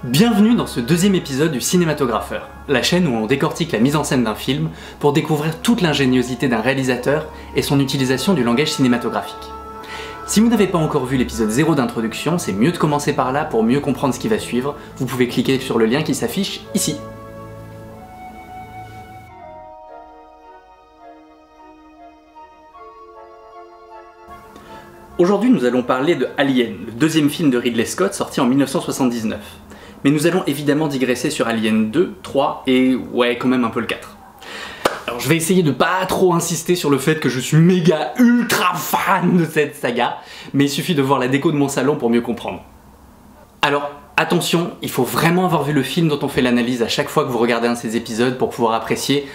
Bienvenue dans ce deuxième épisode du Cinématographeur, la chaîne où on décortique la mise en scène d'un film pour découvrir toute l'ingéniosité d'un réalisateur et son utilisation du langage cinématographique. Si vous n'avez pas encore vu l'épisode 0 d'introduction, c'est mieux de commencer par là pour mieux comprendre ce qui va suivre. Vous pouvez cliquer sur le lien qui s'affiche ici. Aujourd'hui, nous allons parler de Alien, le deuxième film de Ridley Scott sorti en 1979. Mais nous allons évidemment digresser sur Alien 2, 3 et ouais, quand même un peu le 4. Alors je vais essayer de pas trop insister sur le fait que je suis méga ultra fan de cette saga, mais il suffit de voir la déco de mon salon pour mieux comprendre. Alors attention, il faut vraiment avoir vu le film dont on fait l'analyse à chaque fois que vous regardez un de ces épisodes pour pouvoir apprécier.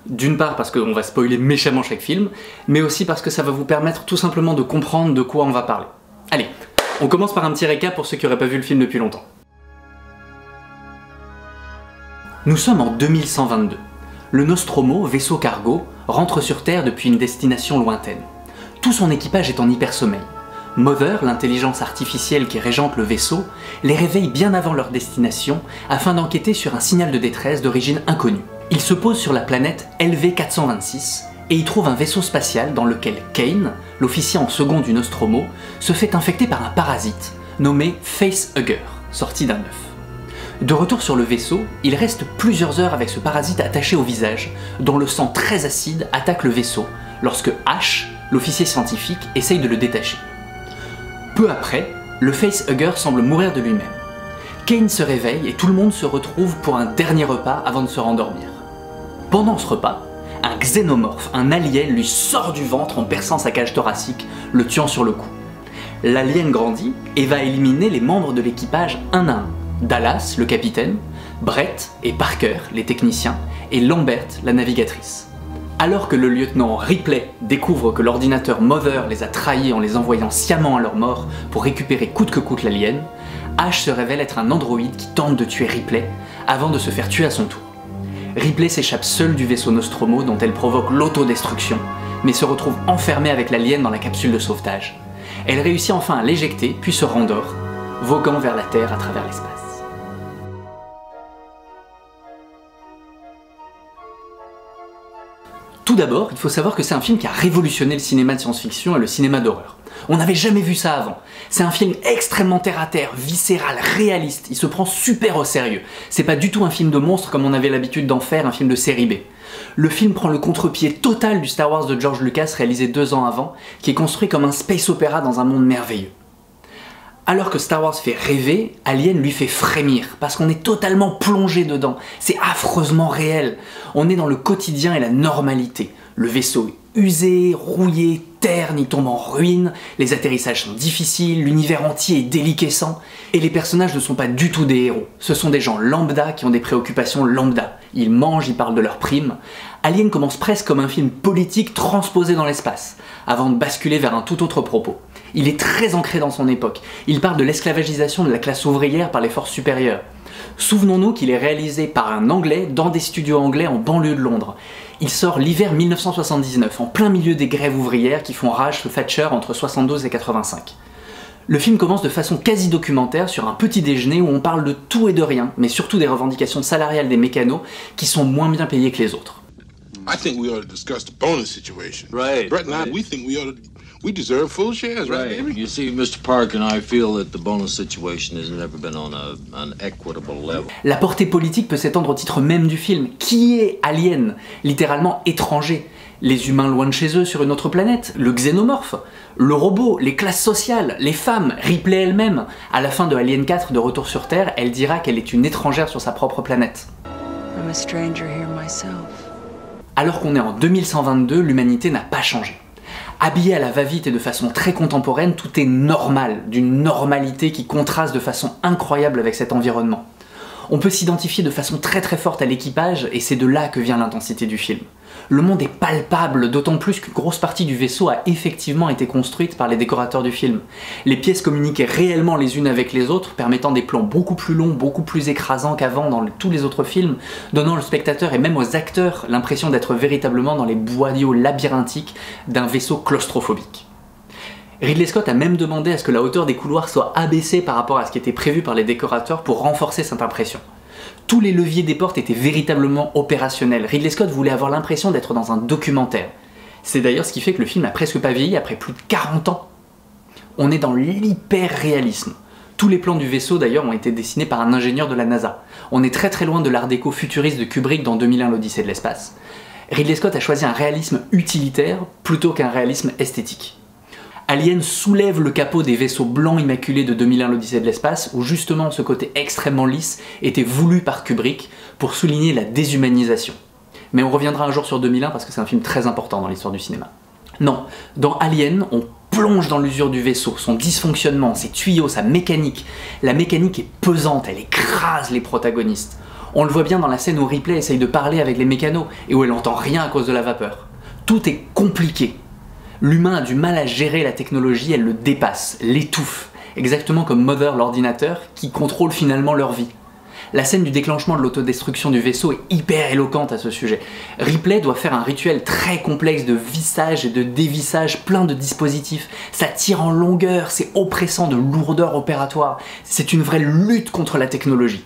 D'une part parce qu'on va spoiler méchamment chaque film, mais aussi parce que ça va vous permettre tout simplement de comprendre de quoi on va parler. Allez, on commence par un petit récap pour ceux qui n'auraient pas vu le film depuis longtemps. Nous sommes en 2122. Le Nostromo, vaisseau cargo, rentre sur Terre depuis une destination lointaine. Tout son équipage est en hypersommeil. Mother, l'intelligence artificielle qui régente le vaisseau, les réveille bien avant leur destination afin d'enquêter sur un signal de détresse d'origine inconnue. Il se pose sur la planète LV-426 et y trouve un vaisseau spatial dans lequel Kane, l'officier en second du Nostromo, se fait infecter par un parasite nommé Facehugger, sorti d'un œuf. De retour sur le vaisseau, il reste plusieurs heures avec ce parasite attaché au visage, dont le sang très acide attaque le vaisseau, lorsque Ash, l'officier scientifique, essaye de le détacher. Peu après, le Facehugger semble mourir de lui-même. Kane se réveille et tout le monde se retrouve pour un dernier repas avant de se rendormir. Pendant ce repas, un xénomorphe, un alien, lui sort du ventre en perçant sa cage thoracique, le tuant sur le coup. L'alien grandit et va éliminer les membres de l'équipage un à un. Dallas, le capitaine, Brett et Parker, les techniciens, et Lambert, la navigatrice. Alors que le lieutenant Ripley découvre que l'ordinateur Mother les a trahis en les envoyant sciemment à leur mort pour récupérer coûte que coûte l'alien, Ash se révèle être un androïde qui tente de tuer Ripley avant de se faire tuer à son tour. Ripley s'échappe seule du vaisseau Nostromo dont elle provoque l'autodestruction, mais se retrouve enfermée avec l'alien dans la capsule de sauvetage. Elle réussit enfin à l'éjecter puis se rendort, voguant vers la Terre à travers l'espace. Tout d'abord, il faut savoir que c'est un film qui a révolutionné le cinéma de science-fiction et le cinéma d'horreur. On n'avait jamais vu ça avant. C'est un film extrêmement terre-à-terre, viscéral, réaliste, il se prend super au sérieux. C'est pas du tout un film de monstre comme on avait l'habitude d'en faire un film de série B. Le film prend le contre-pied total du Star Wars de George Lucas réalisé 2 ans avant, qui est construit comme un space opéra dans un monde merveilleux. Alors que Star Wars fait rêver, Alien lui fait frémir, parce qu'on est totalement plongé dedans. C'est affreusement réel. On est dans le quotidien et la normalité. Le vaisseau est usé, rouillé, terne, il tombe en ruine, les atterrissages sont difficiles, l'univers entier est déliquescent, et les personnages ne sont pas du tout des héros. Ce sont des gens lambda qui ont des préoccupations lambda. Ils mangent, ils parlent de leurs primes. Alien commence presque comme un film politique transposé dans l'espace, avant de basculer vers un tout autre propos. Il est très ancré dans son époque. Il parle de l'esclavagisation de la classe ouvrière par les forces supérieures. Souvenons-nous qu'il est réalisé par un Anglais dans des studios anglais en banlieue de Londres. Il sort l'hiver 1979, en plein milieu des grèves ouvrières qui font rage sous Thatcher entre 72 et 85. Le film commence de façon quasi documentaire sur un petit déjeuner où on parle de tout et de rien, mais surtout des revendications salariales des mécanos qui sont moins bien payés que les autres. I think we ought to discuss the bonus situation. Right. Brett and I, we think we deserve full shares, right, baby? You see, Mr. Park and I feel that the bonus situation has never been on an equitable level. La portée politique peut s'étendre au titre même du film. Qui est Alien? Littéralement étranger. Les humains loin de chez eux sur une autre planète, le xénomorphe, le robot, les classes sociales, les femmes, Ripley elle-même. À la fin de Alien 4 de Retour sur Terre, elle dira qu'elle est une étrangère sur sa propre planète. I'm a stranger here myself. Alors qu'on est en 2122, l'humanité n'a pas changé. Habillé à la va-vite et de façon très contemporaine, tout est normal, d'une normalité qui contraste de façon incroyable avec cet environnement. On peut s'identifier de façon très forte à l'équipage et c'est de là que vient l'intensité du film. Le monde est palpable, d'autant plus qu'une grosse partie du vaisseau a effectivement été construite par les décorateurs du film. Les pièces communiquaient réellement les unes avec les autres, permettant des plans beaucoup plus longs, beaucoup plus écrasants qu'avant dans tous les autres films, donnant aux spectateurs et même aux acteurs l'impression d'être véritablement dans les boyaux labyrinthiques d'un vaisseau claustrophobique. Ridley Scott a même demandé à ce que la hauteur des couloirs soit abaissée par rapport à ce qui était prévu par les décorateurs pour renforcer cette impression. Tous les leviers des portes étaient véritablement opérationnels. Ridley Scott voulait avoir l'impression d'être dans un documentaire. C'est d'ailleurs ce qui fait que le film a presque pas vieilli après plus de 40 ans. On est dans l'hyper-réalisme. Tous les plans du vaisseau d'ailleurs ont été dessinés par un ingénieur de la NASA. On est très loin de l'art déco futuriste de Kubrick dans 2001 l'Odyssée de l'espace. Ridley Scott a choisi un réalisme utilitaire plutôt qu'un réalisme esthétique. Alien soulève le capot des vaisseaux blancs immaculés de 2001 l'Odyssée de l'espace, où justement ce côté extrêmement lisse était voulu par Kubrick pour souligner la déshumanisation. Mais on reviendra un jour sur 2001 parce que c'est un film très important dans l'histoire du cinéma. Non, dans Alien, on plonge dans l'usure du vaisseau, son dysfonctionnement, ses tuyaux, sa mécanique. La mécanique est pesante, elle écrase les protagonistes. On le voit bien dans la scène où Ripley essaye de parler avec les mécanos et où elle n'entend rien à cause de la vapeur. Tout est compliqué. L'humain a du mal à gérer la technologie, elle le dépasse, l'étouffe, exactement comme Mother l'ordinateur qui contrôle finalement leur vie. La scène du déclenchement de l'autodestruction du vaisseau est hyper éloquente à ce sujet. Ripley doit faire un rituel très complexe de vissage et de dévissage, plein de dispositifs. Ça tire en longueur, c'est oppressant de lourdeur opératoire. C'est une vraie lutte contre la technologie.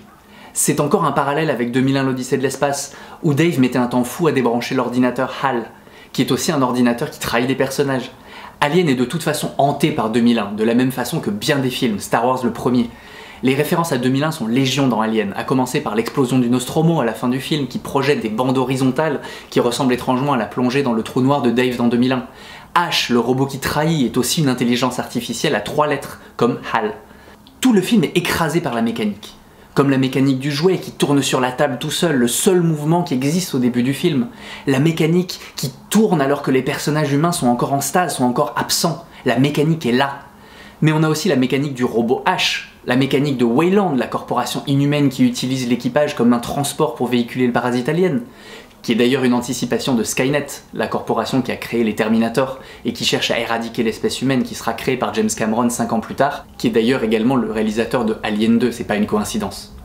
C'est encore un parallèle avec 2001 l'Odyssée de l'espace, où Dave mettait un temps fou à débrancher l'ordinateur HAL, qui est aussi un ordinateur qui trahit des personnages. Alien est de toute façon hanté par 2001, de la même façon que bien des films, Star Wars le premier. Les références à 2001 sont légion dans Alien, à commencer par l'explosion du Nostromo à la fin du film qui projette des bandes horizontales qui ressemblent étrangement à la plongée dans le trou noir de Dave dans 2001. H, le robot qui trahit, est aussi une intelligence artificielle à 3 lettres, comme HAL. Tout le film est écrasé par la mécanique. Comme la mécanique du jouet qui tourne sur la table tout seul, le seul mouvement qui existe au début du film. La mécanique qui tourne alors que les personnages humains sont encore en stase, sont encore absents. La mécanique est là. Mais on a aussi la mécanique du robot H, la mécanique de Weyland, la corporation inhumaine qui utilise l'équipage comme un transport pour véhiculer le parasite alien, qui est d'ailleurs une anticipation de Skynet, la corporation qui a créé les Terminators et qui cherche à éradiquer l'espèce humaine, qui sera créée par James Cameron 5 ans plus tard, qui est d'ailleurs également le réalisateur de Alien 2, c'est pas une coïncidence.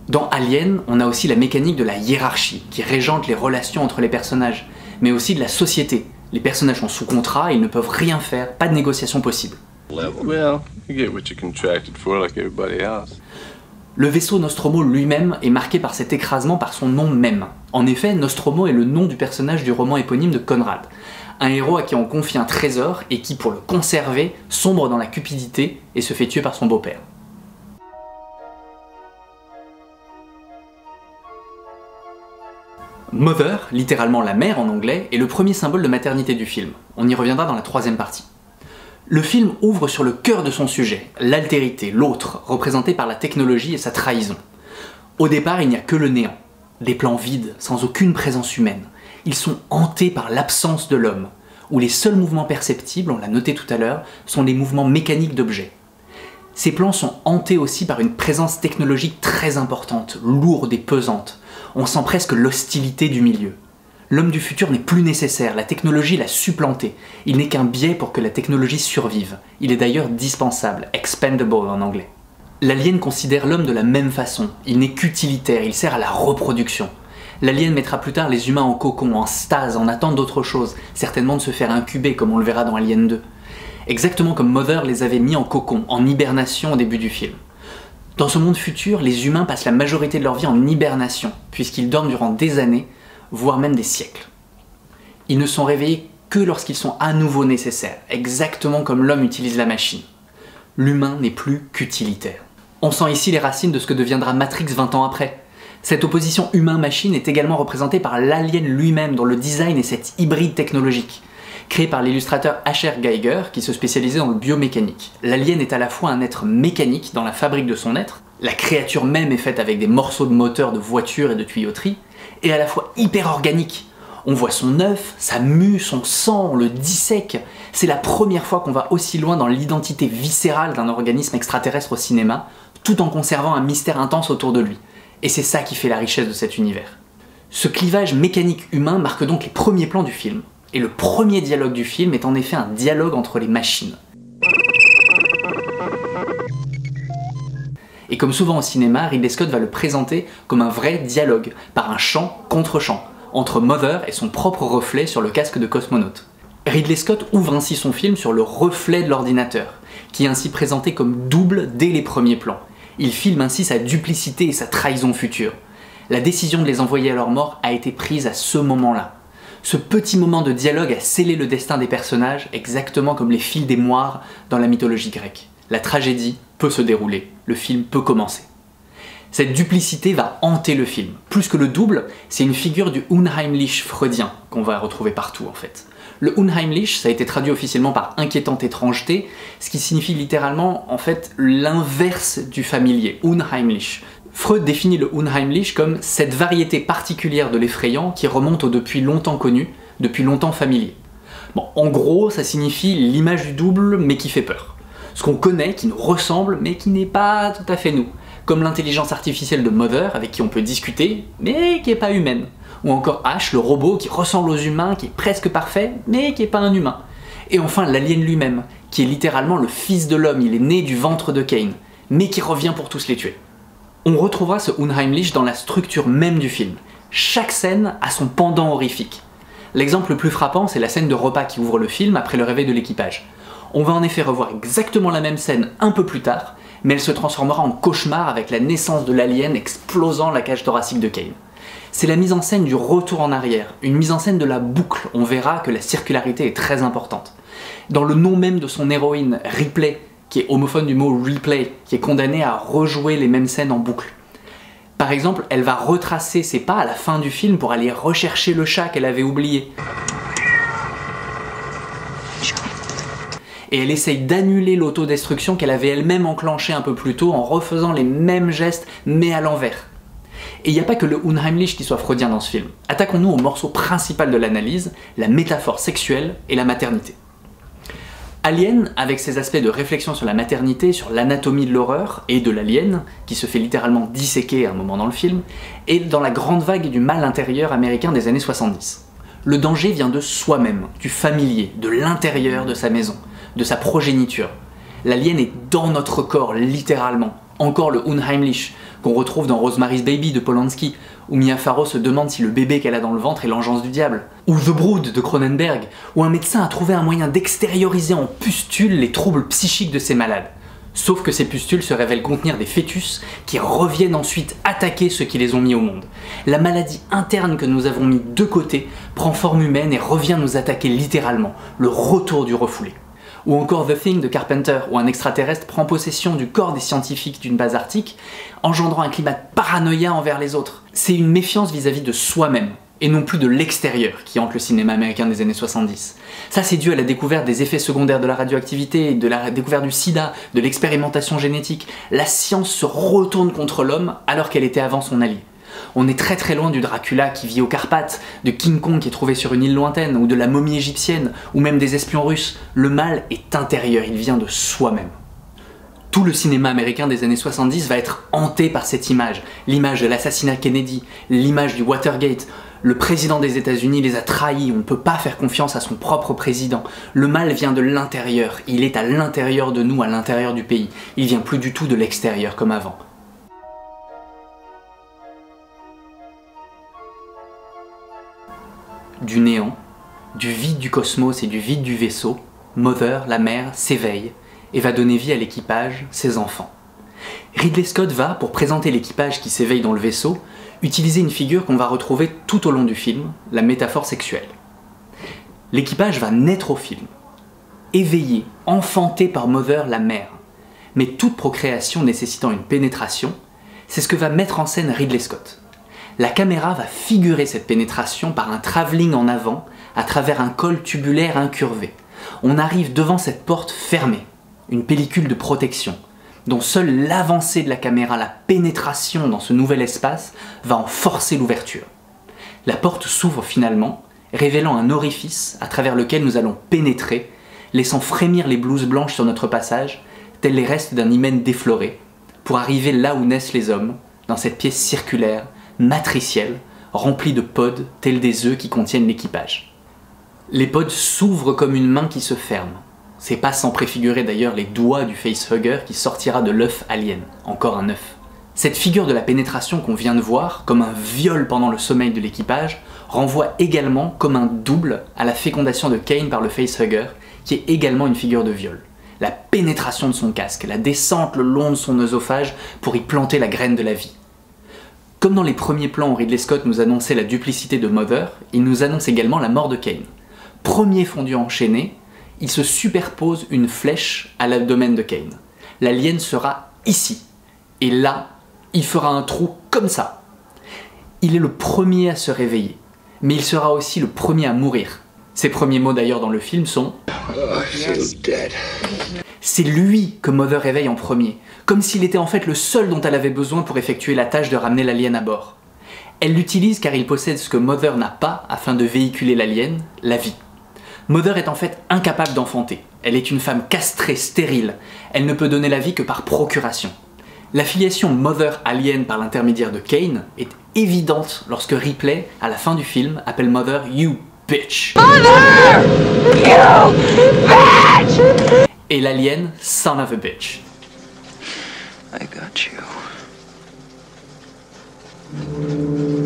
Dans Alien, on a aussi la mécanique de la hiérarchie, qui régente les relations entre les personnages, mais aussi de la société. Les personnages sont sous contrat et ils ne peuvent rien faire, pas de négociation possible. Well, you get what you contracted for like everybody else. Le vaisseau Nostromo lui-même est marqué par cet écrasement par son nom même. En effet, Nostromo est le nom du personnage du roman éponyme de Conrad. Un héros à qui on confie un trésor et qui, pour le conserver, sombre dans la cupidité et se fait tuer par son beau-père. Mother, littéralement la mère en anglais, est le premier symbole de maternité du film. On y reviendra dans la troisième partie. Le film ouvre sur le cœur de son sujet, l'altérité, l'autre, représenté par la technologie et sa trahison. Au départ, il n'y a que le néant, des plans vides, sans aucune présence humaine. Ils sont hantés par l'absence de l'homme, où les seuls mouvements perceptibles, on l'a noté tout à l'heure, sont les mouvements mécaniques d'objets. Ces plans sont hantés aussi par une présence technologique très importante, lourde et pesante. On sent presque l'hostilité du milieu. L'homme du futur n'est plus nécessaire, la technologie l'a supplanté. Il n'est qu'un biais pour que la technologie survive. Il est d'ailleurs dispensable, expendable en anglais. L'alien considère l'homme de la même façon. Il n'est qu'utilitaire, il sert à la reproduction. L'alien mettra plus tard les humains en cocon, en stase, en attente d'autre chose, certainement de se faire incuber comme on le verra dans Alien 2. Exactement comme Mother les avait mis en cocon, en hibernation au début du film. Dans ce monde futur, les humains passent la majorité de leur vie en hibernation, puisqu'ils dorment durant des années, voire même des siècles. Ils ne sont réveillés que lorsqu'ils sont à nouveau nécessaires, exactement comme l'homme utilise la machine. L'humain n'est plus qu'utilitaire. On sent ici les racines de ce que deviendra Matrix 20 ans après. Cette opposition humain-machine est également représentée par l'alien lui-même, dont le design est cet hybride technologique. Créé par l'illustrateur H.R. Giger, qui se spécialisait dans le biomécanique. L'alien est à la fois un être mécanique dans la fabrique de son être, la créature même est faite avec des morceaux de moteur de voiture et de tuyauterie, et à la fois hyper organique. On voit son œuf, sa mue, son sang, on le dissèque. C'est la première fois qu'on va aussi loin dans l'identité viscérale d'un organisme extraterrestre au cinéma, tout en conservant un mystère intense autour de lui. Et c'est ça qui fait la richesse de cet univers. Ce clivage mécanique-humain marque donc les premiers plans du film, et le premier dialogue du film est en effet un dialogue entre les machines. Et comme souvent au cinéma, Ridley Scott va le présenter comme un vrai dialogue, par un chant contre chant, entre Mother et son propre reflet sur le casque de cosmonaute. Ridley Scott ouvre ainsi son film sur le reflet de l'ordinateur, qui est ainsi présenté comme double dès les premiers plans. Il filme ainsi sa duplicité et sa trahison future. La décision de les envoyer à leur mort a été prise à ce moment-là. Ce petit moment de dialogue a scellé le destin des personnages, exactement comme les fils des moires dans la mythologie grecque. La tragédie peut se dérouler, le film peut commencer. Cette duplicité va hanter le film. Plus que le double, c'est une figure du Unheimlich freudien qu'on va retrouver partout en fait. Le Unheimlich, ça a été traduit officiellement par inquiétante étrangeté, ce qui signifie littéralement en fait l'inverse du familier, Unheimlich. Freud définit le Unheimlich comme cette variété particulière de l'effrayant qui remonte au depuis longtemps connu, depuis longtemps familier. Bon, en gros, ça signifie l'image du double mais qui fait peur. Ce qu'on connaît, qui nous ressemble mais qui n'est pas tout à fait nous. Comme l'intelligence artificielle de Mother, avec qui on peut discuter, mais qui n'est pas humaine. Ou encore Ash, le robot qui ressemble aux humains, qui est presque parfait, mais qui n'est pas un humain. Et enfin l'alien lui-même, qui est littéralement le fils de l'homme, il est né du ventre de Cain, mais qui revient pour tous les tuer. On retrouvera ce Unheimlich dans la structure même du film. Chaque scène a son pendant horrifique. L'exemple le plus frappant, c'est la scène de repas qui ouvre le film après le réveil de l'équipage. On va en effet revoir exactement la même scène un peu plus tard, mais elle se transformera en cauchemar avec la naissance de l'alien explosant la cage thoracique de Cain. C'est la mise en scène du retour en arrière, une mise en scène de la boucle. On verra que la circularité est très importante. Dans le nom même de son héroïne, Ripley, qui est homophone du mot replay, qui est condamnée à rejouer les mêmes scènes en boucle. Par exemple, elle va retracer ses pas à la fin du film pour aller rechercher le chat qu'elle avait oublié. Et elle essaye d'annuler l'autodestruction qu'elle avait elle-même enclenchée un peu plus tôt en refaisant les mêmes gestes mais à l'envers. Et il n'y a pas que le Unheimlich qui soit freudien dans ce film. Attaquons-nous au morceau principal de l'analyse, la métaphore sexuelle et la maternité. Alien, avec ses aspects de réflexion sur la maternité, sur l'anatomie de l'horreur et de l'alien, qui se fait littéralement disséquer à un moment dans le film, est dans la grande vague du mal intérieur américain des années 70. Le danger vient de soi-même, du familier, de l'intérieur de sa maison, de sa progéniture. L'alien est dans notre corps, littéralement. Encore le Unheimlich, qu'on retrouve dans Rosemary's Baby de Polanski, où Mia Farrow se demande si le bébé qu'elle a dans le ventre est l'engeance du diable. Ou The Brood de Cronenberg, où un médecin a trouvé un moyen d'extérioriser en pustules les troubles psychiques de ses malades. Sauf que ces pustules se révèlent contenir des fœtus qui reviennent ensuite attaquer ceux qui les ont mis au monde. La maladie interne que nous avons mis de côté prend forme humaine et revient nous attaquer littéralement, le retour du refoulé. Ou encore The Thing de Carpenter, où un extraterrestre prend possession du corps des scientifiques d'une base arctique, engendrant un climat de paranoïa envers les autres. C'est une méfiance vis-à-vis de soi-même, et non plus de l'extérieur qui hante le cinéma américain des années 70. Ça, c'est dû à la découverte des effets secondaires de la radioactivité, de la découverte du sida, de l'expérimentation génétique. La science se retourne contre l'homme alors qu'elle était avant son allié. On est très très loin du Dracula qui vit aux Carpates, de King Kong qui est trouvé sur une île lointaine, ou de la momie égyptienne, ou même des espions russes. Le mal est intérieur, il vient de soi-même. Tout le cinéma américain des années 70 va être hanté par cette image. L'image de l'assassinat Kennedy, l'image du Watergate. Le président des États-Unis les a trahis, on ne peut pas faire confiance à son propre président. Le mal vient de l'intérieur, il est à l'intérieur de nous, à l'intérieur du pays. Il vient plus du tout de l'extérieur comme avant. Du néant, du vide du cosmos et du vide du vaisseau, Mother, la mère, s'éveille et va donner vie à l'équipage, ses enfants. Ridley Scott va, pour présenter l'équipage qui s'éveille dans le vaisseau, utiliser une figure qu'on va retrouver tout au long du film, la métaphore sexuelle. L'équipage va naître au film, éveillé, enfanté par Mother, la mère. Mais toute procréation nécessitant une pénétration, c'est ce que va mettre en scène Ridley Scott. La caméra va figurer cette pénétration par un travelling en avant, à travers un col tubulaire incurvé. On arrive devant cette porte fermée, une pellicule de protection, dont seule l'avancée de la caméra, la pénétration dans ce nouvel espace, va en forcer l'ouverture. La porte s'ouvre finalement, révélant un orifice à travers lequel nous allons pénétrer, laissant frémir les blouses blanches sur notre passage, tels les restes d'un hymen défloré, pour arriver là où naissent les hommes, dans cette pièce circulaire, matricielle, remplie de pods tels des œufs qui contiennent l'équipage. Les pods s'ouvrent comme une main qui se ferme. C'est pas sans préfigurer d'ailleurs les doigts du facehugger qui sortira de l'œuf alien, encore un œuf. Cette figure de la pénétration qu'on vient de voir, comme un viol pendant le sommeil de l'équipage, renvoie également comme un double à la fécondation de Kane par le facehugger, qui est également une figure de viol. La pénétration de son casque, la descente le long de son œsophage pour y planter la graine de la vie. Comme dans les premiers plans où Ridley Scott nous annonçait la duplicité de Mother, il nous annonce également la mort de Kane. Premier fondu enchaîné, il se superpose une flèche à l'abdomen de Kane. L'alien sera ici. Et là, il fera un trou comme ça. Il est le premier à se réveiller, mais il sera aussi le premier à mourir. Ses premiers mots d'ailleurs dans le film sont « C'est lui que Mother réveille en premier, comme s'il était en fait le seul dont elle avait besoin pour effectuer la tâche de ramener l'alien à bord. Elle l'utilise car il possède ce que Mother n'a pas afin de véhiculer l'alien, la vie. Mother est en fait incapable d'enfanter. Elle est une femme castrée, stérile. Elle ne peut donner la vie que par procuration. La filiation Mother-Alien par l'intermédiaire de Kane est évidente lorsque Ripley, à la fin du film, appelle Mother « You bitch ». Et l'alien « Son of a bitch ». I got you.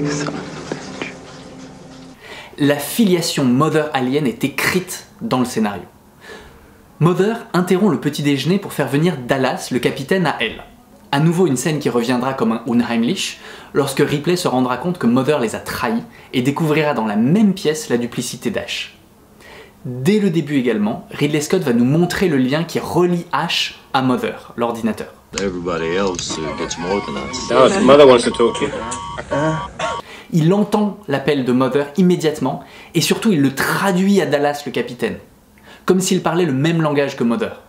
Son of a bitch. La filiation Mother-Alien est écrite dans le scénario. Mother interrompt le petit déjeuner pour faire venir Dallas, le capitaine, à elle. À nouveau une scène qui reviendra comme un Unheimlich, lorsque Ripley se rendra compte que Mother les a trahis et découvrira dans la même pièce la duplicité d'Ash. Dès le début également, Ridley Scott va nous montrer le lien qui relie Ash à Mother, l'ordinateur. Everybody else gets more than us. Dallas, Mother wants to talk to you. Il entend l'appel de Mother immédiatement et surtout il le traduit à Dallas, le capitaine, comme s'il parlait le même langage que Mother.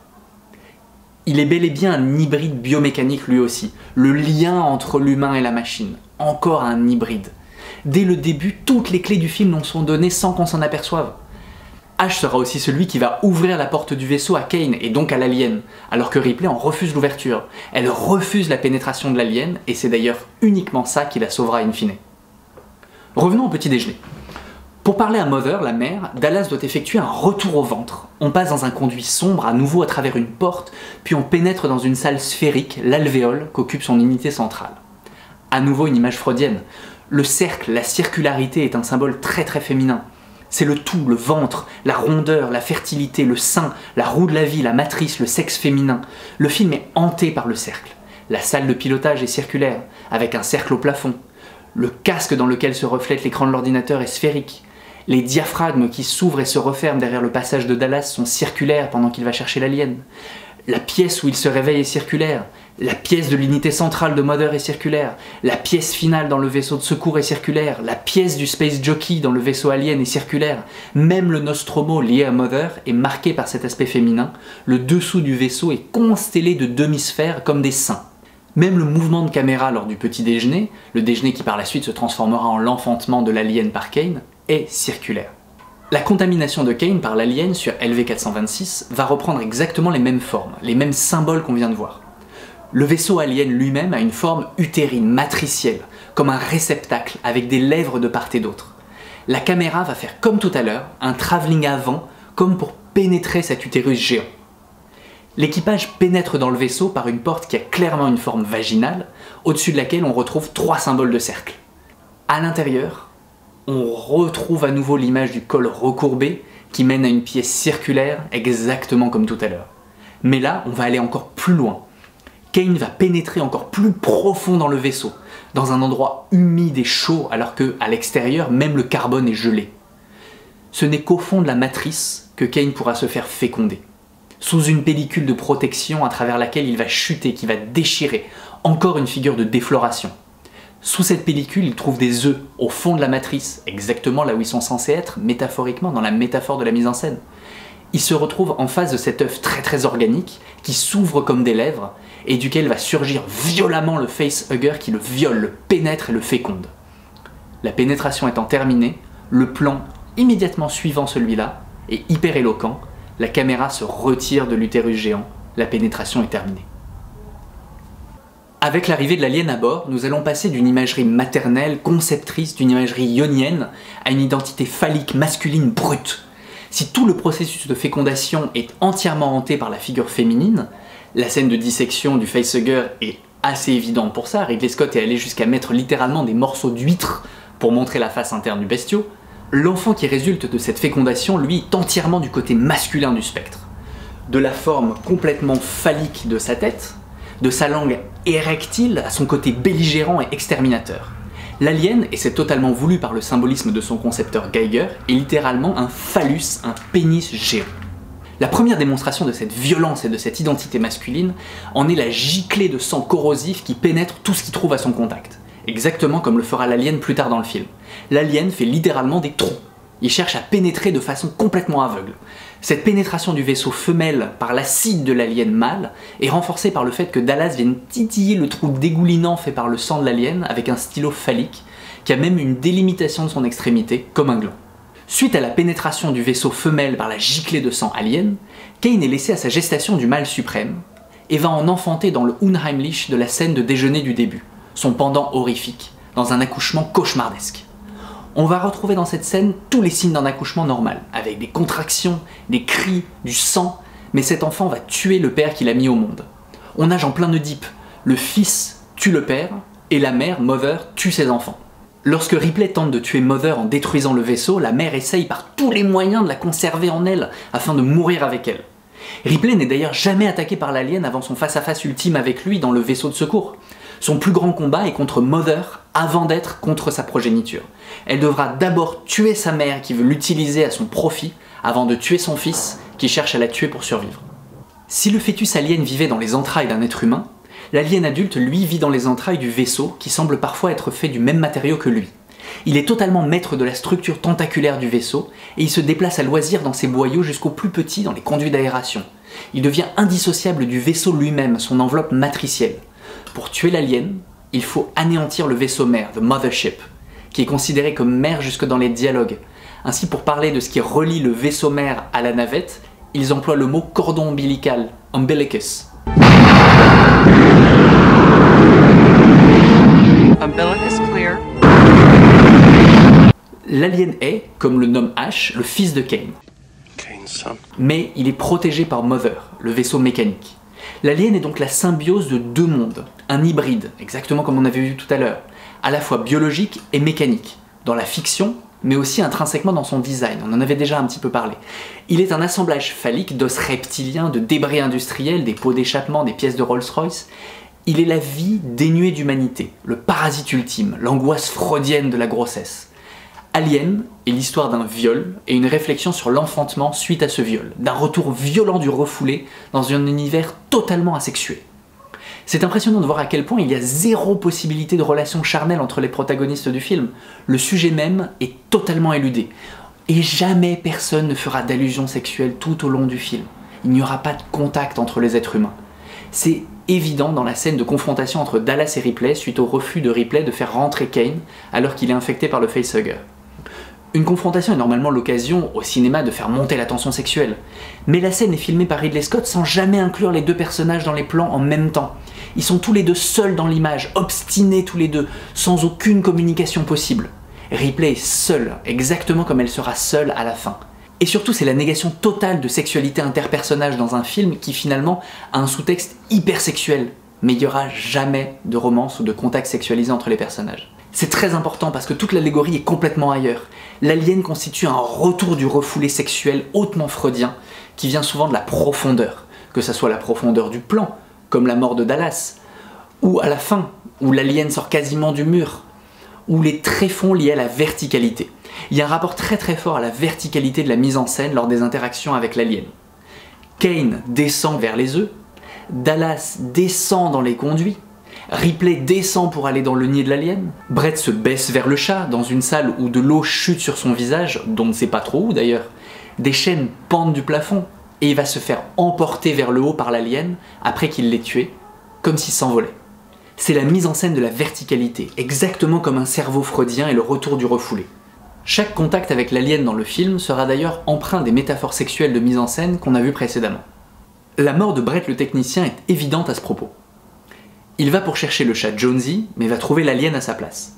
Il est bel et bien un hybride biomécanique lui aussi, le lien entre l'humain et la machine, encore un hybride. Dès le début, toutes les clés du film nous sont données sans qu'on s'en aperçoive. Ash sera aussi celui qui va ouvrir la porte du vaisseau à Kane et donc à l'alien, alors que Ripley en refuse l'ouverture. Elle refuse la pénétration de l'alien et c'est d'ailleurs uniquement ça qui la sauvera in fine. Revenons au petit déjeuner. Pour parler à Mother, la mère, Dallas doit effectuer un retour au ventre. On passe dans un conduit sombre, à nouveau à travers une porte, puis on pénètre dans une salle sphérique, l'alvéole, qu'occupe son unité centrale. À nouveau une image freudienne. Le cercle, la circularité est un symbole très féminin. C'est le tout, le ventre, la rondeur, la fertilité, le sein, la roue de la vie, la matrice, le sexe féminin. Le film est hanté par le cercle. La salle de pilotage est circulaire, avec un cercle au plafond. Le casque dans lequel se reflète l'écran de l'ordinateur est sphérique. Les diaphragmes qui s'ouvrent et se referment derrière le passage de Dallas sont circulaires pendant qu'il va chercher l'alien. La pièce où il se réveille est circulaire. La pièce de l'unité centrale de Mother est circulaire. La pièce finale dans le vaisseau de secours est circulaire. La pièce du Space Jockey dans le vaisseau alien est circulaire. Même le Nostromo lié à Mother est marqué par cet aspect féminin. Le dessous du vaisseau est constellé de demi-sphères comme des seins. Même le mouvement de caméra lors du petit déjeuner, le déjeuner qui par la suite se transformera en l'enfantement de l'alien par Kane, est circulaire. La contamination de Kane par l'alien sur LV-426 va reprendre exactement les mêmes formes, les mêmes symboles qu'on vient de voir. Le vaisseau alien lui-même a une forme utérine, matricielle, comme un réceptacle avec des lèvres de part et d'autre. La caméra va faire comme tout à l'heure, un travelling avant, comme pour pénétrer cet utérus géant. L'équipage pénètre dans le vaisseau par une porte qui a clairement une forme vaginale, au-dessus de laquelle on retrouve 3 symboles de cercle. À l'intérieur, on retrouve à nouveau l'image du col recourbé qui mène à une pièce circulaire exactement comme tout à l'heure. Mais là, on va aller encore plus loin. Kane va pénétrer encore plus profond dans le vaisseau, dans un endroit humide et chaud alors que, à l'extérieur, même le carbone est gelé. Ce n'est qu'au fond de la matrice que Kane pourra se faire féconder. Sous une pellicule de protection à travers laquelle il va chuter, qui va déchirer, encore une figure de défloration. Sous cette pellicule, il trouve des œufs au fond de la matrice, exactement là où ils sont censés être, métaphoriquement, dans la métaphore de la mise en scène. Il se retrouve en face de cet œuf très organique, qui s'ouvre comme des lèvres, et duquel va surgir violemment le facehugger qui le viole, le pénètre et le féconde. La pénétration étant terminée, le plan immédiatement suivant celui-là est hyper éloquent, la caméra se retire de l'utérus géant, la pénétration est terminée. Avec l'arrivée de l'alien à bord, nous allons passer d'une imagerie maternelle, conceptrice, d'une imagerie ionienne, à une identité phallique masculine brute. Si tout le processus de fécondation est entièrement hanté par la figure féminine, la scène de dissection du facehugger est assez évidente pour ça. Ridley Scott est allé jusqu'à mettre littéralement des morceaux d'huîtres Pour montrer la face interne du bestiau, l'enfant qui résulte de cette fécondation, lui, est entièrement du côté masculin du spectre. De la forme complètement phallique de sa tête, de sa langue érectile à son côté belligérant et exterminateur. L'alien, et c'est totalement voulu par le symbolisme de son concepteur Geiger, est littéralement un phallus, un pénis géant. La première démonstration de cette violence et de cette identité masculine en est la giclée de sang corrosif qui pénètre tout ce qu'il trouve à son contact. Exactement comme le fera l'alien plus tard dans le film. L'alien fait littéralement des trous. Il cherche à pénétrer de façon complètement aveugle. Cette pénétration du vaisseau femelle par l'acide de l'alien mâle est renforcée par le fait que Dallas vienne titiller le trou dégoulinant fait par le sang de l'alien avec un stylo phallique, qui a même une délimitation de son extrémité, comme un gland. Suite à la pénétration du vaisseau femelle par la giclée de sang alien, Kane est laissé à sa gestation du mâle suprême, et va en enfanter dans le Unheimlich de la scène de déjeuner du début, son pendant horrifique, dans un accouchement cauchemardesque. On va retrouver dans cette scène tous les signes d'un accouchement normal, avec des contractions, des cris, du sang, mais cet enfant va tuer le père qu'il a mis au monde. On nage en plein Oedipe, le fils tue le père, et la mère, Mother, tue ses enfants. Lorsque Ripley tente de tuer Mother en détruisant le vaisseau, la mère essaye par tous les moyens de la conserver en elle, afin de mourir avec elle. Ripley n'est d'ailleurs jamais attaquée par l'alien avant son face-à-face ultime avec lui dans le vaisseau de secours. Son plus grand combat est contre Mother avant d'être contre sa progéniture. Elle devra d'abord tuer sa mère qui veut l'utiliser à son profit avant de tuer son fils qui cherche à la tuer pour survivre. Si le fœtus alien vivait dans les entrailles d'un être humain, l'alien adulte lui vit dans les entrailles du vaisseau qui semble parfois être fait du même matériau que lui. Il est totalement maître de la structure tentaculaire du vaisseau et il se déplace à loisir dans ses boyaux jusqu'au plus petit dans les conduits d'aération. Il devient indissociable du vaisseau lui-même, son enveloppe matricielle. Pour tuer l'alien, il faut anéantir le vaisseau mère, the mothership, qui est considéré comme mère jusque dans les dialogues. Ainsi, pour parler de ce qui relie le vaisseau mère à la navette, ils emploient le mot cordon ombilical, umbilicus. Umbilicus clear. L'alien est, comme le nomme Ash, le fils de Kane. Kane's son. Mais il est protégé par Mother, le vaisseau mécanique. L'alien est donc la symbiose de deux mondes, un hybride, exactement comme on avait vu tout à l'heure, à la fois biologique et mécanique, dans la fiction, mais aussi intrinsèquement dans son design, on en avait déjà un petit peu parlé. Il est un assemblage phallique d'os reptiliens, de débris industriels, des pots d'échappement, des pièces de Rolls-Royce. Il est la vie dénuée d'humanité, le parasite ultime, l'angoisse freudienne de la grossesse. Alien est l'histoire d'un viol et une réflexion sur l'enfantement suite à ce viol, d'un retour violent du refoulé dans un univers totalement asexué. C'est impressionnant de voir à quel point il y a zéro possibilité de relation charnelle entre les protagonistes du film. Le sujet même est totalement éludé. Et jamais personne ne fera d'allusion sexuelle tout au long du film. Il n'y aura pas de contact entre les êtres humains. C'est évident dans la scène de confrontation entre Dallas et Ripley suite au refus de Ripley de faire rentrer Kane alors qu'il est infecté par le facehugger. Une confrontation est normalement l'occasion, au cinéma, de faire monter la tension sexuelle. Mais la scène est filmée par Ridley Scott sans jamais inclure les deux personnages dans les plans en même temps. Ils sont tous les deux seuls dans l'image, obstinés tous les deux, sans aucune communication possible. Ripley est seule, exactement comme elle sera seule à la fin. Et surtout, c'est la négation totale de sexualité interpersonnage dans un film qui finalement a un sous-texte hyper sexuel. Mais il n'y aura jamais de romance ou de contact sexualisé entre les personnages. C'est très important parce que toute l'allégorie est complètement ailleurs. L'alien constitue un retour du refoulé sexuel hautement freudien qui vient souvent de la profondeur, que ce soit la profondeur du plan, comme la mort de Dallas, ou à la fin, où l'alien sort quasiment du mur, ou les tréfonds liés à la verticalité. Il y a un rapport très fort à la verticalité de la mise en scène lors des interactions avec l'alien. Kane descend vers les œufs, Dallas descend dans les conduits, Ripley descend pour aller dans le nid de l'alien, Brett se baisse vers le chat dans une salle où de l'eau chute sur son visage, dont on ne sait pas trop où d'ailleurs, des chaînes pendent du plafond, et il va se faire emporter vers le haut par l'alien après qu'il l'ait tué, comme s'il s'envolait. C'est la mise en scène de la verticalité, exactement comme un cerveau freudien et le retour du refoulé. Chaque contact avec l'alien dans le film sera d'ailleurs empreint des métaphores sexuelles de mise en scène qu'on a vues précédemment. La mort de Brett le technicien est évidente à ce propos. Il va pour chercher le chat Jonesy, mais va trouver l'alien à sa place.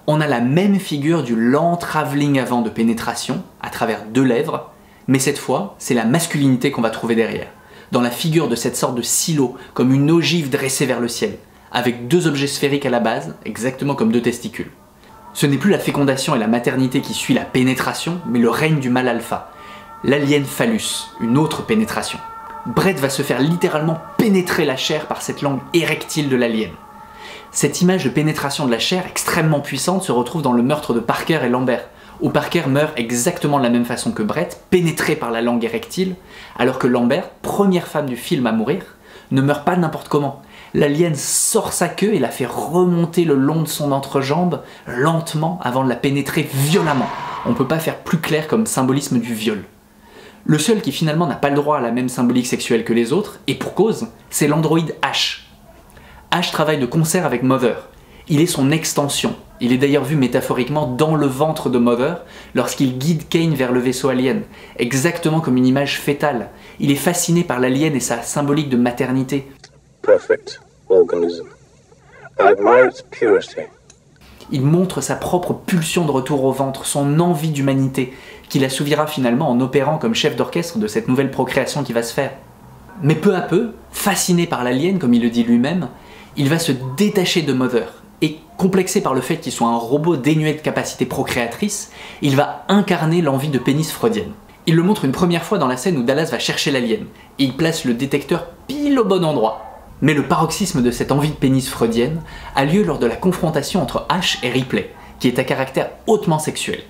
On a la même figure du lent travelling avant de pénétration, à travers deux lèvres, mais cette fois, c'est la masculinité qu'on va trouver derrière, dans la figure de cette sorte de silo, comme une ogive dressée vers le ciel, avec deux objets sphériques à la base, exactement comme deux testicules. Ce n'est plus la fécondation et la maternité qui suit la pénétration, mais le règne du mâle alpha. L'alien phallus, une autre pénétration. Brett va se faire littéralement pénétrer la chair par cette langue érectile de l'alien. Cette image de pénétration de la chair extrêmement puissante se retrouve dans le meurtre de Parker et Lambert, où Parker meurt exactement de la même façon que Brett, pénétré par la langue érectile, alors que Lambert, première femme du film à mourir, ne meurt pas n'importe comment. L'alien sort sa queue et la fait remonter le long de son entrejambe, lentement, avant de la pénétrer violemment. On peut pas faire plus clair comme symbolisme du viol. Le seul qui finalement n'a pas le droit à la même symbolique sexuelle que les autres, et pour cause, c'est l'androïde Ash. Ash travaille de concert avec Mother. Il est son extension. Il est d'ailleurs vu métaphoriquement dans le ventre de Mother lorsqu'il guide Kane vers le vaisseau alien, exactement comme une image fétale. Il est fasciné par l'alien et sa symbolique de maternité. Perfect organism. I admire its purity. Il montre sa propre pulsion de retour au ventre, son envie d'humanité, qu'il assouvira finalement en opérant comme chef d'orchestre de cette nouvelle procréation qui va se faire. Mais peu à peu, fasciné par l'alien, comme il le dit lui-même, il va se détacher de Mother, et complexé par le fait qu'il soit un robot dénué de capacité procréatrice, il va incarner l'envie de pénis freudienne. Il le montre une première fois dans la scène où Dallas va chercher l'alien, et il place le détecteur pile au bon endroit. Mais le paroxysme de cette envie de pénis freudienne a lieu lors de la confrontation entre Ash et Ripley, qui est à caractère hautement sexuel.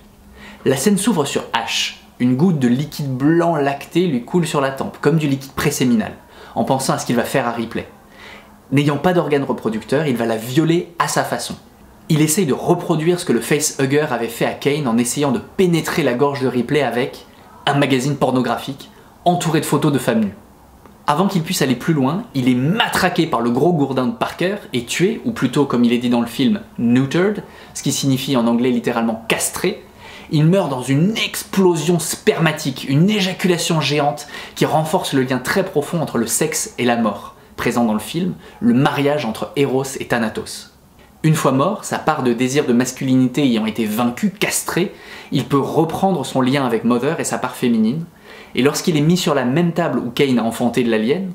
La scène s'ouvre sur Ash. Une goutte de liquide blanc lacté lui coule sur la tempe, comme du liquide préséminal, en pensant à ce qu'il va faire à Ripley. N'ayant pas d'organe reproducteur, il va la violer à sa façon. Il essaye de reproduire ce que le facehugger avait fait à Kane en essayant de pénétrer la gorge de Ripley avec un magazine pornographique entouré de photos de femmes nues. Avant qu'il puisse aller plus loin, il est matraqué par le gros gourdin de Parker et tué, ou plutôt comme il est dit dans le film, neutered, ce qui signifie en anglais littéralement castré. Il meurt dans une explosion spermatique, une éjaculation géante qui renforce le lien très profond entre le sexe et la mort, présent dans le film, le mariage entre Eros et Thanatos. Une fois mort, sa part de désir de masculinité ayant été vaincue, castrée, il peut reprendre son lien avec Mother et sa part féminine, et lorsqu'il est mis sur la même table où Kane a enfanté de l'alien,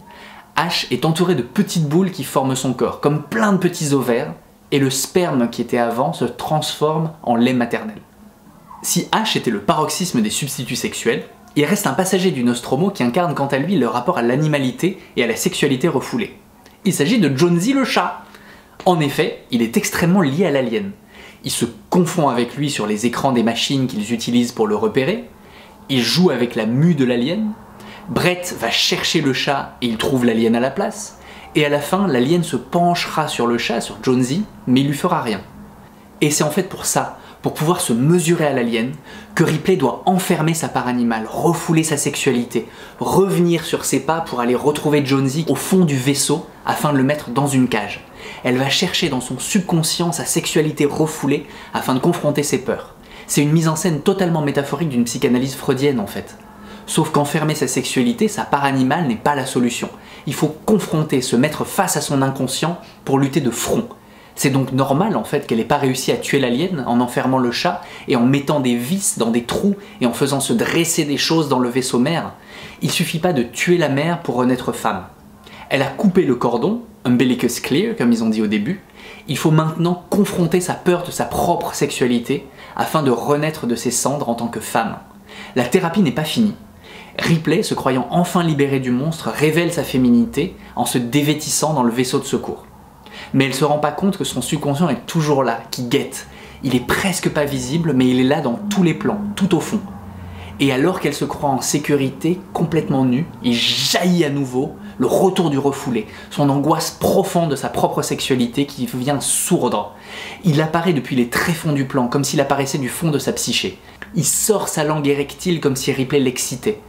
Ash est entouré de petites boules qui forment son corps, comme plein de petits ovaires, et le sperme qui était avant se transforme en lait maternel. Si Ash était le paroxysme des substituts sexuels, il reste un passager du Nostromo qui incarne quant à lui le rapport à l'animalité et à la sexualité refoulée. Il s'agit de Jonesy le chat. En effet, il est extrêmement lié à l'alien. Il se confond avec lui sur les écrans des machines qu'ils utilisent pour le repérer, il joue avec la mue de l'alien, Brett va chercher le chat et il trouve l'alien à la place, et à la fin, l'alien se penchera sur le chat, sur Jonesy, mais il lui fera rien. Et c'est en fait pour ça, pour pouvoir se mesurer à l'alien, que Ripley doit enfermer sa part animale, refouler sa sexualité, revenir sur ses pas pour aller retrouver Jonesy au fond du vaisseau afin de le mettre dans une cage. Elle va chercher dans son subconscient sa sexualité refoulée afin de confronter ses peurs. C'est une mise en scène totalement métaphorique d'une psychanalyse freudienne en fait. Sauf qu'enfermer sa sexualité, sa part animale n'est pas la solution. Il faut confronter, se mettre face à son inconscient pour lutter de front. C'est donc normal en fait qu'elle n'ait pas réussi à tuer l'alien en enfermant le chat et en mettant des vis dans des trous et en faisant se dresser des choses dans le vaisseau mère. Il suffit pas de tuer la mère pour renaître femme. Elle a coupé le cordon, umbilicus clear comme ils ont dit au début. Il faut maintenant confronter sa peur de sa propre sexualité afin de renaître de ses cendres en tant que femme. La thérapie n'est pas finie. Ripley, se croyant enfin libérée du monstre, révèle sa féminité en se dévêtissant dans le vaisseau de secours. Mais elle se rend pas compte que son subconscient est toujours là, qui guette. Il est presque pas visible, mais il est là dans tous les plans, tout au fond. Et alors qu'elle se croit en sécurité, complètement nue, il jaillit à nouveau le retour du refoulé, son angoisse profonde de sa propre sexualité qui vient sourdre. Il apparaît depuis les tréfonds du plan, comme s'il apparaissait du fond de sa psyché. Il sort sa langue érectile comme si Ripley l'excitait.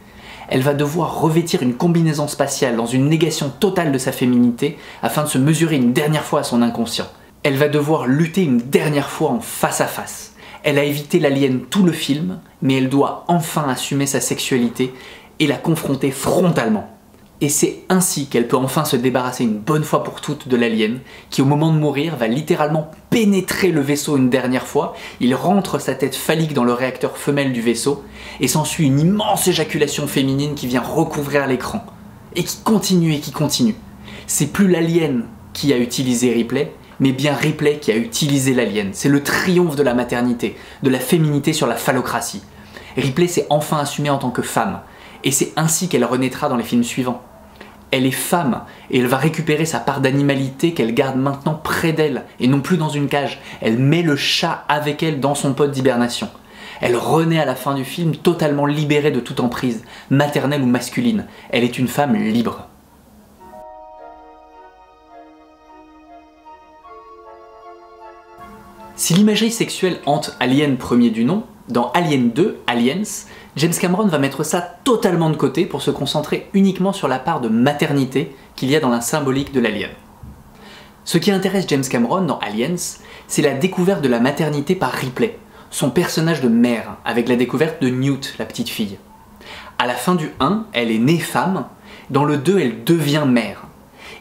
Elle va devoir revêtir une combinaison spatiale dans une négation totale de sa féminité afin de se mesurer une dernière fois à son inconscient. Elle va devoir lutter une dernière fois en face à face. Elle a évité l'alien tout le film, mais elle doit enfin assumer sa sexualité et la confronter frontalement. Et c'est ainsi qu'elle peut enfin se débarrasser une bonne fois pour toutes de l'alien, qui au moment de mourir va littéralement pénétrer le vaisseau une dernière fois, il rentre sa tête phallique dans le réacteur femelle du vaisseau, et s'ensuit une immense éjaculation féminine qui vient recouvrir l'écran, et qui continue. C'est plus l'alien qui a utilisé Ripley, mais bien Ripley qui a utilisé l'alien. C'est le triomphe de la maternité, de la féminité sur la phallocratie. Ripley s'est enfin assumée en tant que femme, et c'est ainsi qu'elle renaîtra dans les films suivants. Elle est femme, et elle va récupérer sa part d'animalité qu'elle garde maintenant près d'elle, et non plus dans une cage. Elle met le chat avec elle dans son pod d'hibernation. Elle renaît à la fin du film totalement libérée de toute emprise, maternelle ou masculine. Elle est une femme libre. Si l'imagerie sexuelle hante Alien premier du nom, dans Alien 2, Aliens, James Cameron va mettre ça totalement de côté pour se concentrer uniquement sur la part de maternité qu'il y a dans la symbolique de l'alien. Ce qui intéresse James Cameron dans Aliens, c'est la découverte de la maternité par Ripley, son personnage de mère, avec la découverte de Newt, la petite fille. À la fin du 1, elle est née femme, dans le 2, elle devient mère.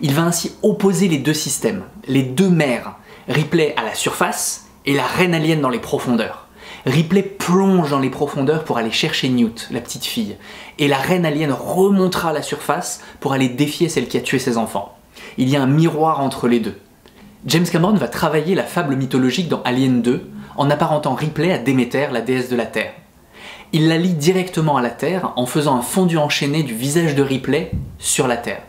Il va ainsi opposer les deux systèmes, les deux mères, Ripley à la surface et la reine alien dans les profondeurs. Ripley plonge dans les profondeurs pour aller chercher Newt, la petite fille, et la reine alien remontera à la surface pour aller défier celle qui a tué ses enfants. Il y a un miroir entre les deux. James Cameron va travailler la fable mythologique dans Alien 2 en apparentant Ripley à Déméter, la déesse de la Terre. Il la lie directement à la Terre en faisant un fondu enchaîné du visage de Ripley sur la Terre.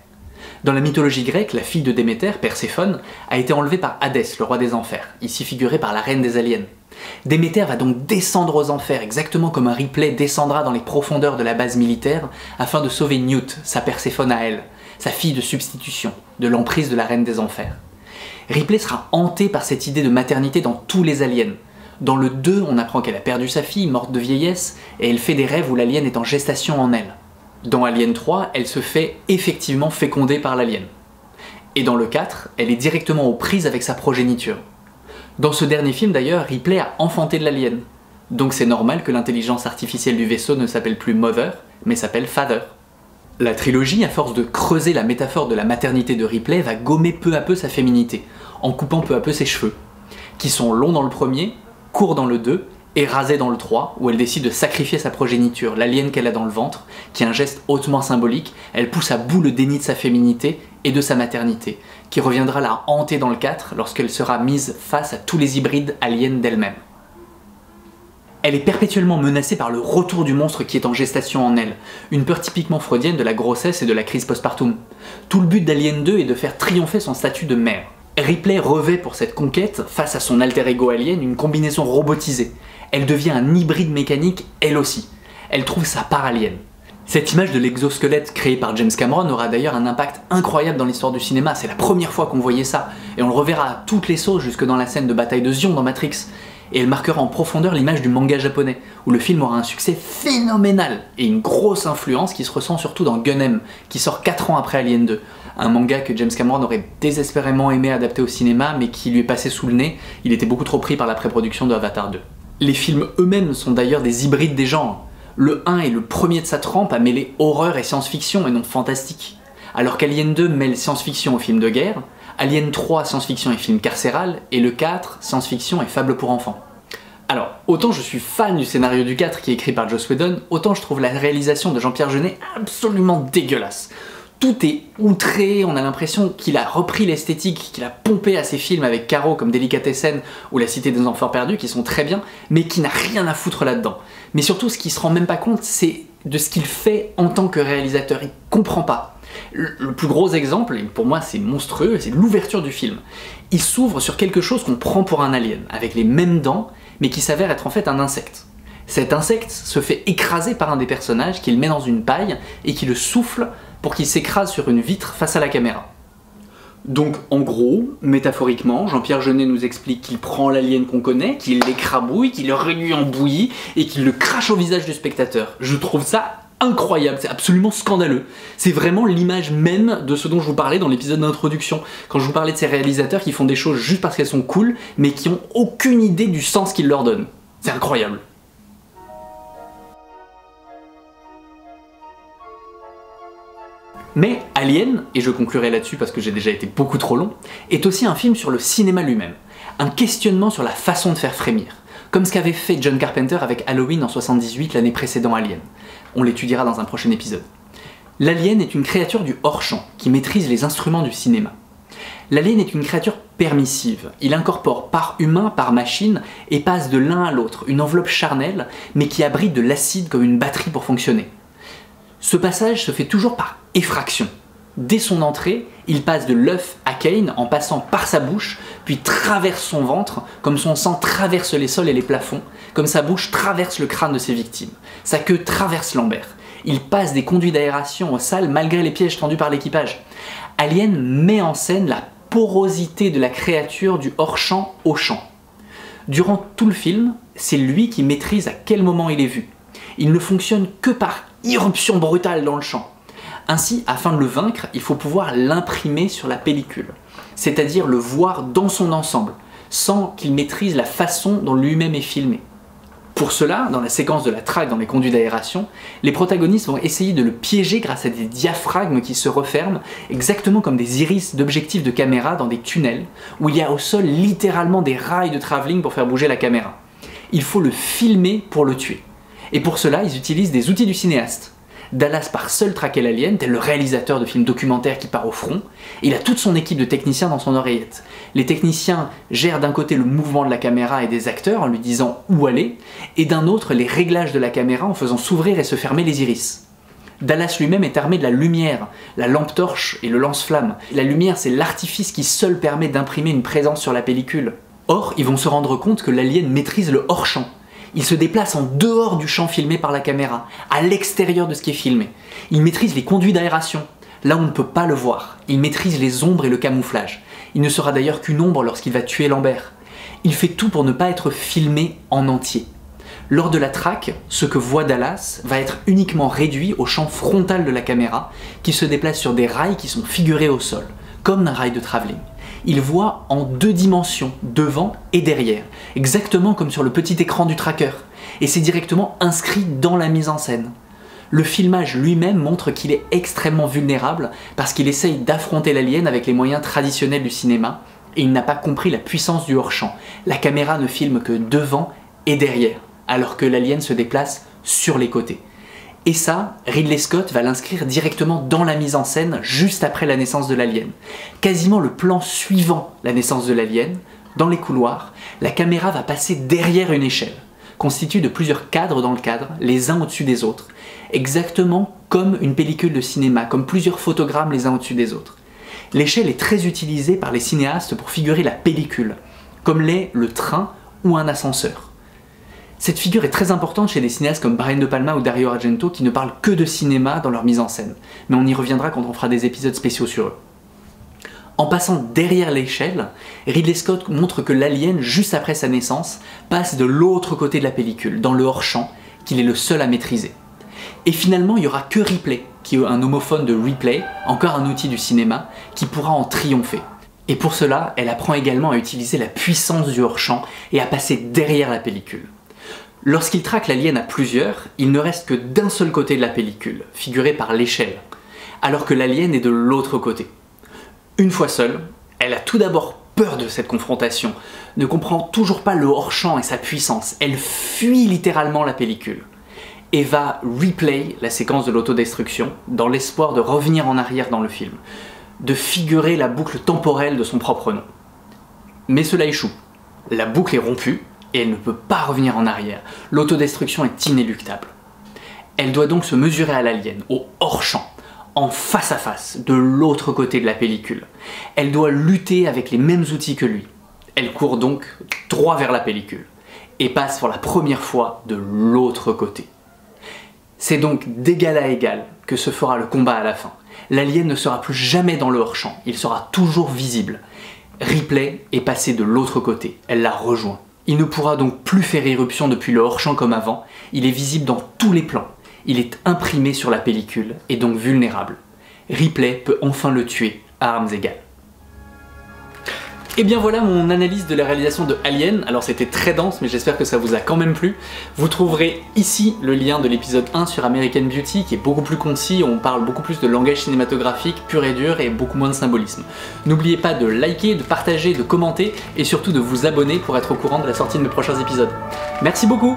Dans la mythologie grecque, la fille de Déméter, Perséphone, a été enlevée par Hadès, le roi des enfers, ici figuré par la reine des aliens. Déméter va donc descendre aux enfers, exactement comme un Ripley descendra dans les profondeurs de la base militaire afin de sauver Newt, sa Perséphone à elle, sa fille de substitution, de l'emprise de la reine des enfers. Ripley sera hantée par cette idée de maternité dans tous les aliens. Dans le 2, on apprend qu'elle a perdu sa fille, morte de vieillesse, et elle fait des rêves où l'alien est en gestation en elle. Dans Alien 3, elle se fait effectivement féconder par l'alien. Et dans le 4, elle est directement aux prises avec sa progéniture. Dans ce dernier film d'ailleurs, Ripley a enfanté de l'alien. Donc c'est normal que l'intelligence artificielle du vaisseau ne s'appelle plus Mother, mais s'appelle Father. La trilogie, à force de creuser la métaphore de la maternité de Ripley, va gommer peu à peu sa féminité, en coupant peu à peu ses cheveux, qui sont longs dans le premier, courts dans le 2, et rasés dans le 3, où elle décide de sacrifier sa progéniture, l'alien qu'elle a dans le ventre, qui est un geste hautement symbolique. Elle pousse à bout le déni de sa féminité et de sa maternité, qui reviendra la hanter dans le 4 lorsqu'elle sera mise face à tous les hybrides aliens d'elle-même. Elle est perpétuellement menacée par le retour du monstre qui est en gestation en elle, une peur typiquement freudienne de la grossesse et de la crise postpartum. Tout le but d'Alien 2 est de faire triompher son statut de mère. Ripley revêt pour cette conquête, face à son alter ego alien, une combinaison robotisée. Elle devient un hybride mécanique, elle aussi. Elle trouve sa part alien. Cette image de l'exosquelette créée par James Cameron aura d'ailleurs un impact incroyable dans l'histoire du cinéma. C'est la première fois qu'on voyait ça, et on le reverra à toutes les sauces jusque dans la scène de bataille de Zion dans Matrix. Et elle marquera en profondeur l'image du manga japonais, où le film aura un succès phénoménal, et une grosse influence qui se ressent surtout dans Gun-M, qui sort 4 ans après Alien 2. Un manga que James Cameron aurait désespérément aimé adapter au cinéma, mais qui lui est passé sous le nez. Il était beaucoup trop pris par la pré-production de Avatar 2. Les films eux-mêmes sont d'ailleurs des hybrides des genres. Le 1 est le premier de sa trempe à mêler horreur et science-fiction et non fantastique. Alors qu'Alien 2 mêle science-fiction aux films de guerre, Alien 3 science-fiction et film carcéral, et le 4 science-fiction et fable pour enfants. Alors, autant je suis fan du scénario du 4 qui est écrit par Joss Whedon, autant je trouve la réalisation de Jean-Pierre Jeunet absolument dégueulasse. Tout est outré, on a l'impression qu'il a repris l'esthétique, qu'il a pompé à ses films avec Caro comme Délicatessen ou La Cité des Enfants Perdus, qui sont très bien, mais qui n'a rien à foutre là-dedans. Mais surtout, ce qu'il se rend même pas compte, c'est de ce qu'il fait en tant que réalisateur. Il comprend pas. Le plus gros exemple, et pour moi c'est monstrueux, c'est l'ouverture du film. Il s'ouvre sur quelque chose qu'on prend pour un alien, avec les mêmes dents, mais qui s'avère être en fait un insecte. Cet insecte se fait écraser par un des personnages, qui le met dans une paille, et qui le souffle pour qu'il s'écrase sur une vitre face à la caméra. Donc en gros, métaphoriquement, Jean-Pierre Jeunet nous explique qu'il prend l'alien qu'on connaît, qu'il l'écrabouille, qu'il le réduit en bouillie, et qu'il le crache au visage du spectateur. Je trouve ça incroyable, c'est absolument scandaleux. C'est vraiment l'image même de ce dont je vous parlais dans l'épisode d'introduction, quand je vous parlais de ces réalisateurs qui font des choses juste parce qu'elles sont cool, mais qui ont aucune idée du sens qu'ils leur donnent. C'est incroyable. Mais Alien, et je conclurai là-dessus parce que j'ai déjà été beaucoup trop long, est aussi un film sur le cinéma lui-même, un questionnement sur la façon de faire frémir, comme ce qu'avait fait John Carpenter avec Halloween en 78, l'année précédant Alien. On l'étudiera dans un prochain épisode. L'alien est une créature du hors-champ, qui maîtrise les instruments du cinéma. L'alien est une créature permissive. Il incorpore par humain, par machine, et passe de l'un à l'autre, une enveloppe charnelle, mais qui abrite de l'acide comme une batterie pour fonctionner. Ce passage se fait toujours par effraction. Dès son entrée, il passe de l'œuf à Kane en passant par sa bouche, puis traverse son ventre, comme son sang traverse les sols et les plafonds, comme sa bouche traverse le crâne de ses victimes. Sa queue traverse Lambert. Il passe des conduits d'aération aux salles malgré les pièges tendus par l'équipage. Alien met en scène la porosité de la créature du hors-champ au champ. Durant tout le film, c'est lui qui maîtrise à quel moment il est vu. Il ne fonctionne que par irruption brutale dans le champ. Ainsi, afin de le vaincre, il faut pouvoir l'imprimer sur la pellicule, c'est-à-dire le voir dans son ensemble, sans qu'il maîtrise la façon dont lui-même est filmé. Pour cela, dans la séquence de la traque dans les conduits d'aération, les protagonistes vont essayer de le piéger grâce à des diaphragmes qui se referment, exactement comme des iris d'objectifs de caméra dans des tunnels, où il y a au sol littéralement des rails de travelling pour faire bouger la caméra. Il faut le filmer pour le tuer. Et pour cela, ils utilisent des outils du cinéaste. Dallas part seul traquer l'alien, tel le réalisateur de films documentaires qui part au front. Il a toute son équipe de techniciens dans son oreillette. Les techniciens gèrent d'un côté le mouvement de la caméra et des acteurs en lui disant où aller, et d'un autre les réglages de la caméra en faisant s'ouvrir et se fermer les iris. Dallas lui-même est armé de la lumière, la lampe torche et le lance-flamme. La lumière, c'est l'artifice qui seul permet d'imprimer une présence sur la pellicule. Or, ils vont se rendre compte que l'alien maîtrise le hors-champ. Il se déplace en dehors du champ filmé par la caméra, à l'extérieur de ce qui est filmé. Il maîtrise les conduits d'aération, là où on ne peut pas le voir. Il maîtrise les ombres et le camouflage. Il ne sera d'ailleurs qu'une ombre lorsqu'il va tuer Lambert. Il fait tout pour ne pas être filmé en entier. Lors de la traque, ce que voit Dallas va être uniquement réduit au champ frontal de la caméra, qui se déplace sur des rails qui sont figurés au sol, comme un rail de travelling. Il voit en 2 dimensions, devant et derrière, exactement comme sur le petit écran du tracker, et c'est directement inscrit dans la mise en scène. Le filmage lui-même montre qu'il est extrêmement vulnérable parce qu'il essaye d'affronter l'alien avec les moyens traditionnels du cinéma, et il n'a pas compris la puissance du hors-champ. La caméra ne filme que devant et derrière, alors que l'alien se déplace sur les côtés. Et ça, Ridley Scott va l'inscrire directement dans la mise en scène juste après la naissance de l'alien. Quasiment le plan suivant la naissance de l'alien, dans les couloirs, la caméra va passer derrière une échelle, constituée de plusieurs cadres dans le cadre, les uns au-dessus des autres, exactement comme une pellicule de cinéma, comme plusieurs photogrammes les uns au-dessus des autres. L'échelle est très utilisée par les cinéastes pour figurer la pellicule, comme l'est le train ou un ascenseur. Cette figure est très importante chez des cinéastes comme Brian De Palma ou Dario Argento qui ne parlent que de cinéma dans leur mise en scène, mais on y reviendra quand on fera des épisodes spéciaux sur eux. En passant derrière l'échelle, Ridley Scott montre que l'alien, juste après sa naissance, passe de l'autre côté de la pellicule, dans le hors-champ, qu'il est le seul à maîtriser. Et finalement, il n'y aura que Ripley, qui est un homophone de replay, encore un outil du cinéma, qui pourra en triompher. Et pour cela, elle apprend également à utiliser la puissance du hors-champ et à passer derrière la pellicule. Lorsqu'il traque l'alien à plusieurs, il ne reste que d'un seul côté de la pellicule, figuré par l'échelle, alors que l'alien est de l'autre côté. Une fois seule, elle a tout d'abord peur de cette confrontation, ne comprend toujours pas le hors-champ et sa puissance, elle fuit littéralement la pellicule, et va replay la séquence de l'autodestruction dans l'espoir de revenir en arrière dans le film, de figurer la boucle temporelle de son propre nom. Mais cela échoue, la boucle est rompue, et elle ne peut pas revenir en arrière. L'autodestruction est inéluctable. Elle doit donc se mesurer à l'alien, au hors-champ, en face à face, de l'autre côté de la pellicule. Elle doit lutter avec les mêmes outils que lui. Elle court donc droit vers la pellicule, et passe pour la première fois de l'autre côté. C'est donc d'égal à égal que se fera le combat à la fin. L'alien ne sera plus jamais dans le hors-champ, il sera toujours visible. Ripley est passée de l'autre côté, elle l'a rejoint. Il ne pourra donc plus faire irruption depuis le hors-champ comme avant, il est visible dans tous les plans, il est imprimé sur la pellicule et donc vulnérable. Ripley peut enfin le tuer à armes égales. Et bien voilà mon analyse de la réalisation de Alien. Alors c'était très dense mais j'espère que ça vous a quand même plu. Vous trouverez ici le lien de l'épisode 1 sur American Beauty qui est beaucoup plus concis, on parle beaucoup plus de langage cinématographique pur et dur et beaucoup moins de symbolisme. N'oubliez pas de liker, de partager, de commenter et surtout de vous abonner pour être au courant de la sortie de mes prochains épisodes. Merci beaucoup!